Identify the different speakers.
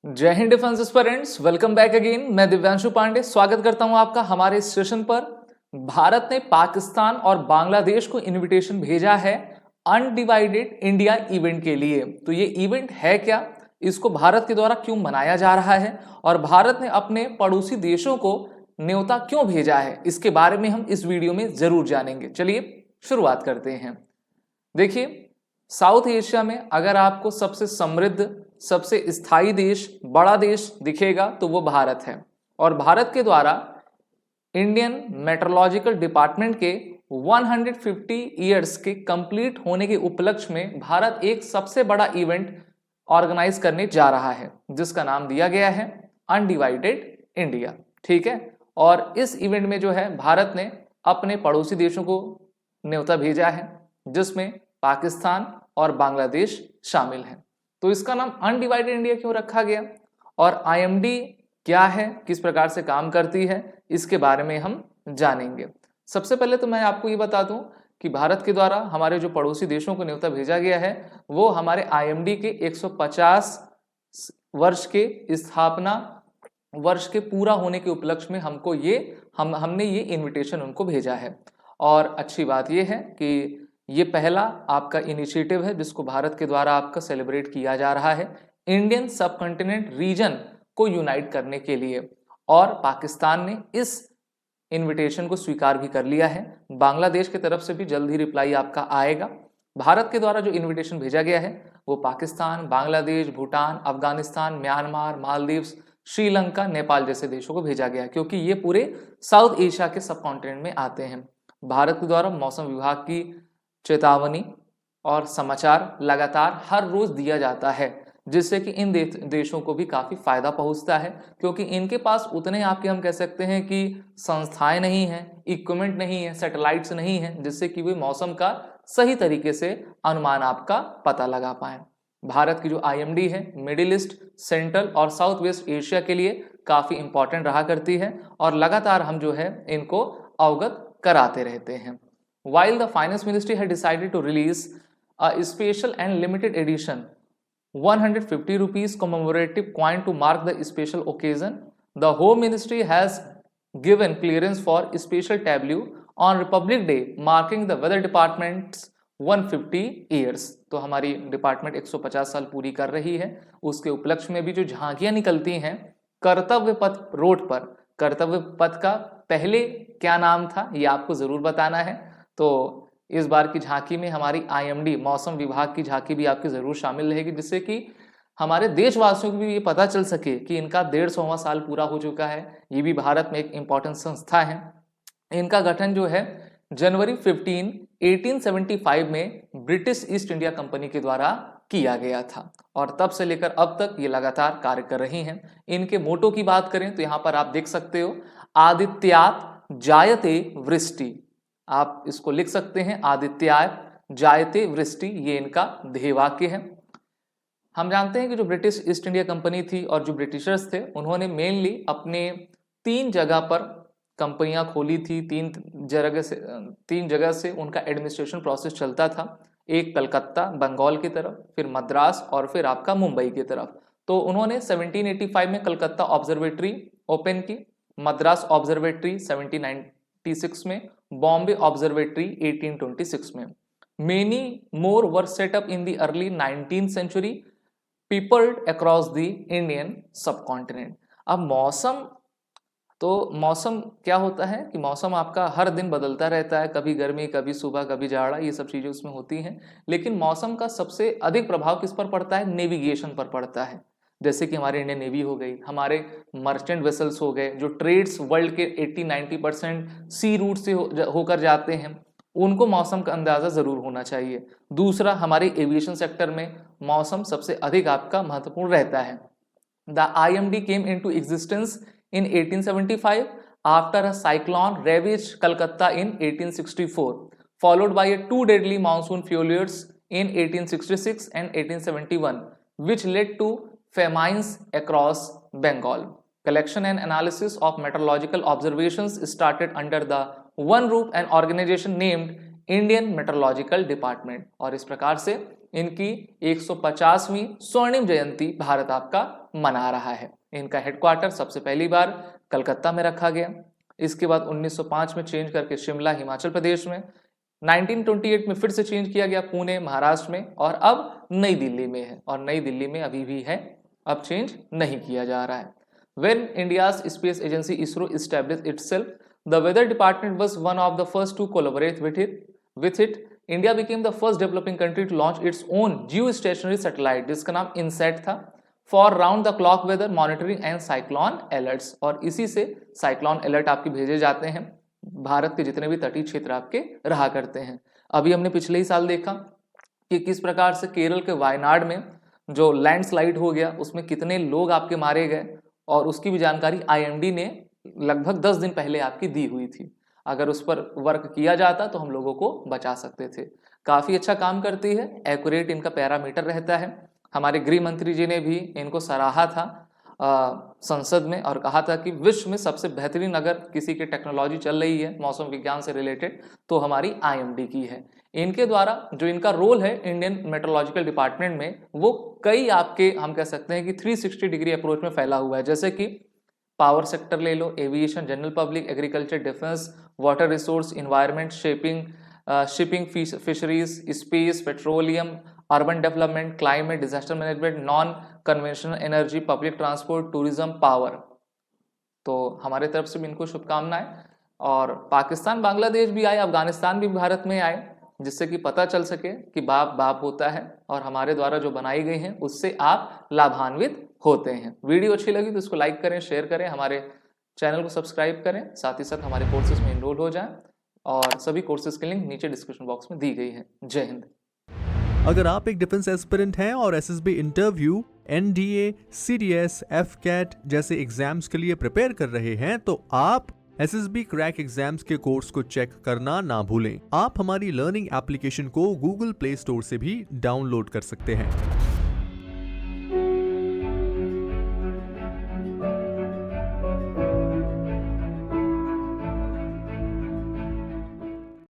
Speaker 1: जय Hind defence aspirants, welcome back again. मैं दिव्यांशु पांडे स्वागत करता हूं आपका हमारे इस सेशन पर। भारत ने पाकिस्तान और बांग्लादेश को इनविटेशन भेजा है अनडिवाइडेड इंडिया इवेंट के लिए। तो ये इवेंट है क्या, इसको भारत के द्वारा क्यों मनाया जा रहा है और भारत ने अपने पड़ोसी देशों को न्योता क्यों भेजा है, इसके बारे में हम इस वीडियो में जरूर जानेंगे। चलिए शुरुआत करते हैं। देखिए, साउथ एशिया में अगर आपको सबसे समृद्ध, सबसे स्थायी देश, बड़ा देश दिखेगा तो वो भारत है। और भारत के द्वारा इंडियन मेट्रोलॉजिकल डिपार्टमेंट के 150 ईयर्स के कंप्लीट होने के उपलक्ष्य में भारत एक सबसे बड़ा इवेंट ऑर्गेनाइज करने जा रहा है जिसका नाम दिया गया है अनडिवाइडेड इंडिया। ठीक है, और इस इवेंट में जो है भारत ने अपने पड़ोसी देशों को न्योता भेजा है जिसमें पाकिस्तान और बांग्लादेश शामिल हैं। तो इसका नाम अनडिवाइडेड इंडिया क्यों रखा गया और आईएमडी क्या है, किस प्रकार से काम करती है, इसके बारे में हम जानेंगे। सबसे पहले तो मैं आपको ये बता दूं कि भारत के द्वारा हमारे जो पड़ोसी देशों को न्योता भेजा गया है वो हमारे आईएमडी के 150 वर्ष के स्थापना वर्ष के पूरा होने के उपलक्ष्य में हमने ये इनविटेशन उनको भेजा है। और अच्छी बात ये है कि ये पहला आपका इनिशिएटिव है जिसको भारत के द्वारा आपका सेलिब्रेट किया जा रहा है इंडियन सबकॉन्टिनेंट रीजन को यूनाइट करने के लिए। और पाकिस्तान ने इस इनविटेशन को स्वीकार भी कर लिया है। बांग्लादेश की तरफ से भी जल्द ही रिप्लाई आपका आएगा। भारत के द्वारा जो इनविटेशन भेजा गया है वो पाकिस्तान, बांग्लादेश, भूटान, अफगानिस्तान, म्यांमार, मालदीव्स, श्रीलंका, नेपाल जैसे देशों को भेजा गया क्योंकि ये पूरे साउथ एशिया के सबकॉन्टिनेंट में आते हैं। भारत के द्वारा मौसम विभाग की चेतावनी और समाचार लगातार हर रोज दिया जाता है जिससे कि इन देशों को भी काफी फायदा पहुंचता है क्योंकि इनके पास उतने आपके हम कह सकते हैं कि संस्थाएं नहीं हैं, इक्विपमेंट नहीं है, सैटेलाइट्स नहीं है जिससे कि वे मौसम का सही तरीके से अनुमान आपका पता लगा पाए। भारत की जो आईएमडी है मिडिल ईस्ट, सेंट्रल और साउथ वेस्ट एशिया के लिए काफी इंपॉर्टेंट रहा करती है और लगातार हम जो है इनको अवगत कराते रहते हैं। While the Finance Ministry had decided to release a special and limited edition 150 rupees commemorative coin to mark the special occasion, the Home Ministry has given clearance for a special tableau on Republic Day marking the Weather Department's 150 years। तो हमारी department 150 साल पूरी कर रही है। उसके उपलक्ष्य में भी जो झांकियां निकलती हैं कर्तव्य पथ रोड पर, कर्तव्य पथ का पहले क्या नाम था ये आपको जरूर बताना है। तो इस बार की झांकी में हमारी आईएमडी मौसम विभाग की झांकी भी आपकी जरूर शामिल रहेगी जिससे कि हमारे देशवासियों को भी ये पता चल सके कि इनका 150वां साल पूरा हो चुका है। ये भी भारत में एक इम्पॉर्टेंट संस्था है। इनका गठन जो है जनवरी 15, 1875 में ब्रिटिश ईस्ट इंडिया कंपनी के द्वारा किया गया था और तब से लेकर अब तक ये लगातार कार्य कर रही हैं। इनके मोटो की बात करें तो यहाँ पर आप देख सकते हो आदित्यात जायते वृष्टि, आप इसको लिख सकते हैं आदित्याय जायते वृष्टि, ये इनका ध्येय वाक्य है। हम जानते हैं कि जो ब्रिटिश ईस्ट इंडिया कंपनी थी और जो ब्रिटिशर्स थे उन्होंने मेनली अपने 3 जगह पर कंपनियां खोली थी। तीन जगह से उनका एडमिनिस्ट्रेशन प्रोसेस चलता था। एक कलकत्ता बंगाल की तरफ, फिर मद्रास और फिर आपका मुंबई की तरफ। तो उन्होंने 1785 में कलकत्ता ऑब्जर्वेटरी ओपन की, मद्रास ऑब्जर्वेटरी 1796 में, बॉम्बे ऑब्जर्वेटरी 1826 में। Many more were set up in the early 19th century, peopled across the Indian subcontinent। अब मौसम क्या होता है कि मौसम आपका हर दिन बदलता रहता है, कभी गर्मी, कभी सुबह, कभी जाड़ा, ये सब चीजें उसमें होती हैं। लेकिन मौसम का सबसे अधिक प्रभाव किस पर पड़ता है? नेविगेशन पर पड़ता है। जैसे कि हमारी इंडियन नेवी हो गई, हमारे मर्चेंट वेसल्स हो गए, जो ट्रेड्स वर्ल्ड के 80-90% सी रूट से होकर जाते हैं, उनको मौसम का अंदाजा जरूर होना चाहिए। दूसरा, हमारे एविएशन सेक्टर में मौसम सबसे अधिक आपका महत्वपूर्ण रहता है। The IMD came into existence in 1875 after a cyclone ravaged Calcutta in 1864, followed by a 2 deadly monsoon failures in 1866 and 1871, which led to famines across Bengal. Collection and analysis of meteorological observations started under the one roof an organization named Indian meteorological department. और इस प्रकार से इनकी 150वीं स्वर्णिम जयंती भारत आपका मना रहा है। इनका हेडक्वार्टर सबसे पहली बार कलकत्ता में रखा गया, इसके बाद 1905 में चेंज करके शिमला हिमाचल प्रदेश में, 1928 में फिर से चेंज किया गया पुणे महाराष्ट्र में, और अब नई दिल्ली में है। और नई दिल्ली में अभी भी है, अब चेंज नहीं किया जा रहा है। When India's space agency ISRO established itself, the weather department was one of the first to collaborate with it. India became the first developing country to launch its own geostationary satellite, जिसका नाम INSAT था, for round the clock weather monitoring and cyclone alerts। और इसी से cyclone alert आपके भेजे जाते हैं भारत के जितने भी तटीय क्षेत्र आपके रहा करते हैं। अभी हमने पिछले ही साल देखा कि किस प्रकार से केरल के वायनाड में जो लैंडस्लाइड हो गया उसमें कितने लोग आपके मारे गए, और उसकी भी जानकारी IMD ने लगभग 10 दिन पहले आपकी दी हुई थी। अगर उस पर वर्क किया जाता तो हम लोगों को बचा सकते थे। काफ़ी अच्छा काम करती है, एक्यूरेट इनका पैरामीटर रहता है। हमारे गृह मंत्री जी ने भी इनको सराहा था संसद में, और कहा था कि विश्व में सबसे बेहतरीन अगर किसी की टेक्नोलॉजी चल रही है मौसम विज्ञान से रिलेटेड तो हमारी IMD की है। इनके द्वारा जो इनका रोल है इंडियन मेट्रोलॉजिकल डिपार्टमेंट में, वो कई आपके हम कह सकते हैं कि 360 डिग्री अप्रोच में फैला हुआ है। जैसे कि पावर सेक्टर ले लो, aviation, general public, agriculture, defence, water resource, environment, shipping, fisheries, space, petroleum, urban development, climate, disaster management, non conventional energy, public transport, tourism, power. तो हमारे तरफ से भी इनको शुभकामनाएं। और पाकिस्तान बांग्लादेश भी आए, अफगानिस्तान भी भारत में आए, जिससे कि पता चल सके कि बाप बाप होता है और हमारे द्वारा जो बनाई गई हैं उससे आप लाभान्वित होते हैं। वीडियो अच्छी लगी तो इसको लाइक करें, शेयर करें, हमारे चैनल को सब्सक्राइब करें, साथ ही साथ हमारे कोर्सेज में इनरोल हो जाएं। और सभी कोर्सेज की लिंक नीचे डिस्क्रिप्शन बॉक्स में दी गई है। जय हिंद।
Speaker 2: अगर आप एक डिफेंस एस्पिरेंट हैं और SSB interview, NDA, CDS, FCAT जैसे एग्जाम्स के लिए प्रिपेयर कर रहे हैं तो आप SSB क्रैक एग्जाम्स के कोर्स को चेक करना ना भूलें। आप हमारी लर्निंग एप्लीकेशन को Google Play Store से भी डाउनलोड कर सकते हैं।